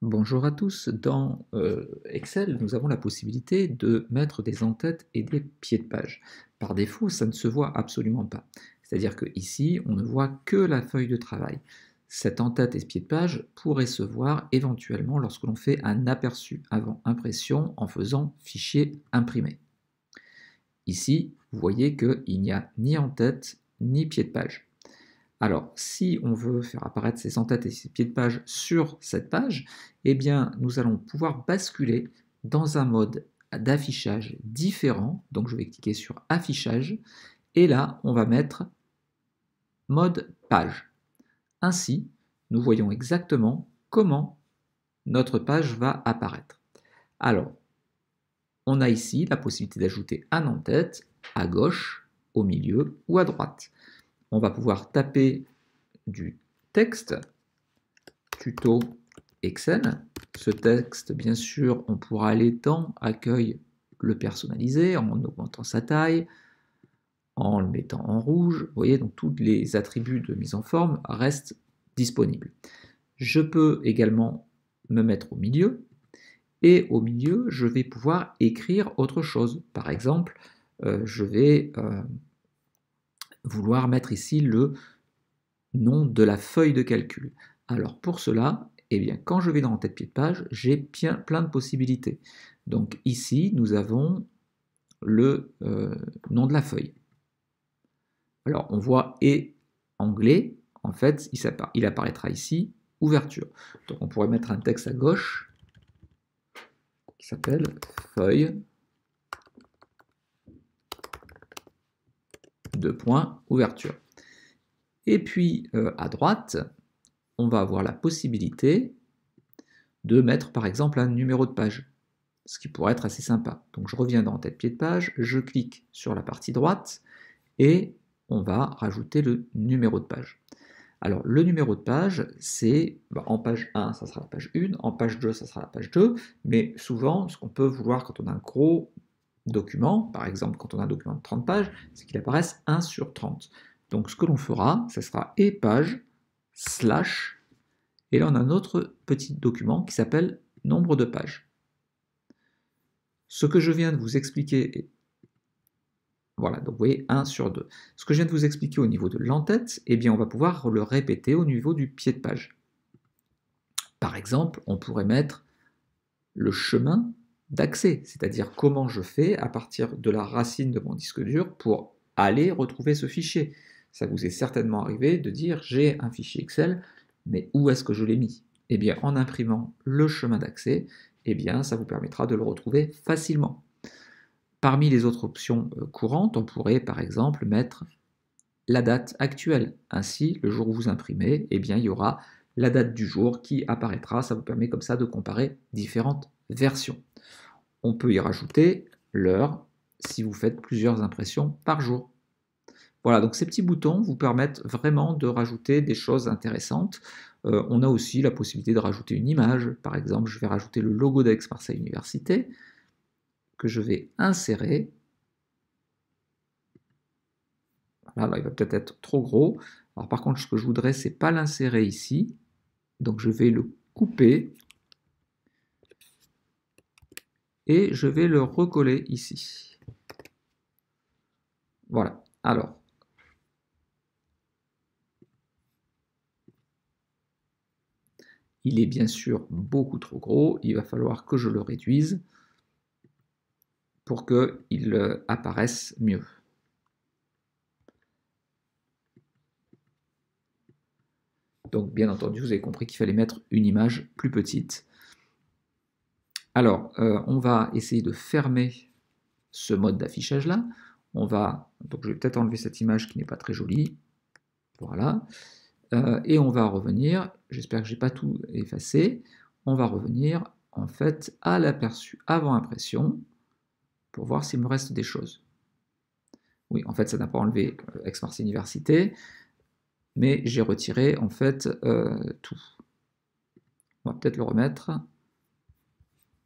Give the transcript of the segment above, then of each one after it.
Bonjour à tous, dans Excel, nous avons la possibilité de mettre des en-têtes et des pieds de page. Par défaut, ça ne se voit absolument pas. C'est-à-dire qu'ici, on ne voit que la feuille de travail. Cette en-tête et ce pied de page pourraient se voir éventuellement lorsque l'on fait un aperçu avant impression en faisant fichier imprimé. Ici, vous voyez qu'il n'y a ni en-tête ni pied de page. Alors, si on veut faire apparaître ces en-têtes et ces pieds de page sur cette page, eh bien, nous allons pouvoir basculer dans un mode d'affichage différent. Donc, je vais cliquer sur Affichage, et là, on va mettre Mode Page. Ainsi, nous voyons exactement comment notre page va apparaître. Alors, on a ici la possibilité d'ajouter un en-tête à gauche, au milieu ou à droite. On va pouvoir taper du texte, tuto Excel. Ce texte, bien sûr, on pourra aller dans Accueil, le personnaliser en augmentant sa taille, en le mettant en rouge. Vous voyez, donc tous les attributs de mise en forme restent disponibles. Je peux également me mettre au milieu, et au milieu, je vais pouvoir écrire autre chose. Par exemple, je vais vouloir mettre ici le nom de la feuille de calcul. Alors pour cela, eh bien, quand je vais dans tête pied de page, j'ai plein de possibilités. Donc ici, nous avons le nom de la feuille. Alors on voit et anglais, en fait, il apparaîtra ici, ouverture. Donc on pourrait mettre un texte à gauche qui s'appelle feuille, ouverture. Et puis à droite, on va avoir la possibilité de mettre par exemple un numéro de page, ce qui pourrait être assez sympa. Donc je reviens dans tête pied de page, je clique sur la partie droite et on va rajouter le numéro de page. Alors le numéro de page, c'est en page 1, ça sera la page 1, en page 2, ça sera la page 2, mais souvent, ce qu'on peut vouloir quand on a un gros document, par exemple quand on a un document de 30 pages, c'est qu'il apparaisse 1 sur 30. Donc ce que l'on fera, ce sera et page, slash, et là on a un autre petit document qui s'appelle nombre de pages. Ce que je viens de vous expliquer, voilà, donc vous voyez 1 sur 2. Ce que je viens de vous expliquer au niveau de l'en-tête, eh bien on va pouvoir le répéter au niveau du pied de page. Par exemple, on pourrait mettre le chemin d'accès, c'est-à-dire comment je fais à partir de la racine de mon disque dur pour aller retrouver ce fichier. Ça vous est certainement arrivé de dire j'ai un fichier Excel, mais où est-ce que je l'ai mis? Eh bien en imprimant le chemin d'accès, eh bien ça vous permettra de le retrouver facilement. Parmi les autres options courantes, on pourrait par exemple mettre la date actuelle. Ainsi, le jour où vous imprimez, eh bien, il y aura la date du jour qui apparaîtra. Ça vous permet comme ça de comparer différentes versions. On peut y rajouter l'heure si vous faites plusieurs impressions par jour. Voilà, donc ces petits boutons vous permettent vraiment de rajouter des choses intéressantes. On a aussi la possibilité de rajouter une image. Par exemple, je vais rajouter le logo d'Aix-Marseille Université que je vais insérer. Là, il va peut-être être trop gros. Alors par contre, ce que je voudrais, c'est pas l'insérer ici. Donc je vais le couper et je vais le recoller ici. Voilà. Alors, il est bien sûr beaucoup trop gros. Il va falloir que je le réduise pour qu'il apparaisse mieux. Donc bien entendu, vous avez compris qu'il fallait mettre une image plus petite. Alors, on va essayer de fermer ce mode d'affichage là. Donc je vais peut-être enlever cette image qui n'est pas très jolie. Voilà. Et on va revenir, j'espère que je n'ai pas tout effacé, on va revenir en fait à l'aperçu avant impression pour voir s'il me reste des choses. Oui, en fait ça n'a pas enlevé Aix-Marseille Université, mais j'ai retiré en fait tout. On va peut-être le remettre.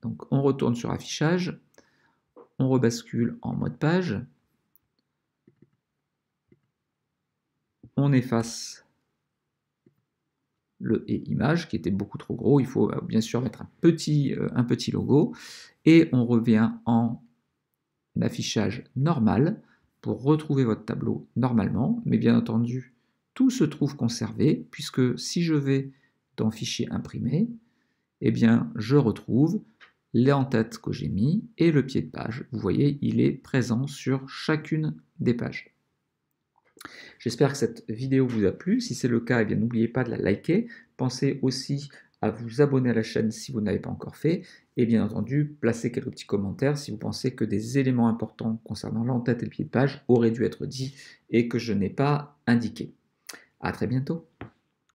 Donc on retourne sur affichage, on rebascule en mode page, on efface le « et image » qui était beaucoup trop gros. Il faut bien sûr mettre un petit logo. Et on revient en affichage normal pour retrouver votre tableau normalement. Mais bien entendu, tout se trouve conservé, puisque si je vais dans Fichier imprimé, eh bien, je retrouve les en-têtes que j'ai mis et le pied de page. Vous voyez, il est présent sur chacune des pages. J'espère que cette vidéo vous a plu. Si c'est le cas, eh bien, n'oubliez pas de la liker. Pensez aussi à vous abonner à la chaîne si vous n'avez pas encore fait. Et bien entendu, placez quelques petits commentaires si vous pensez que des éléments importants concernant l'en-tête et le pied de page auraient dû être dits et que je n'ai pas indiqué. À très bientôt.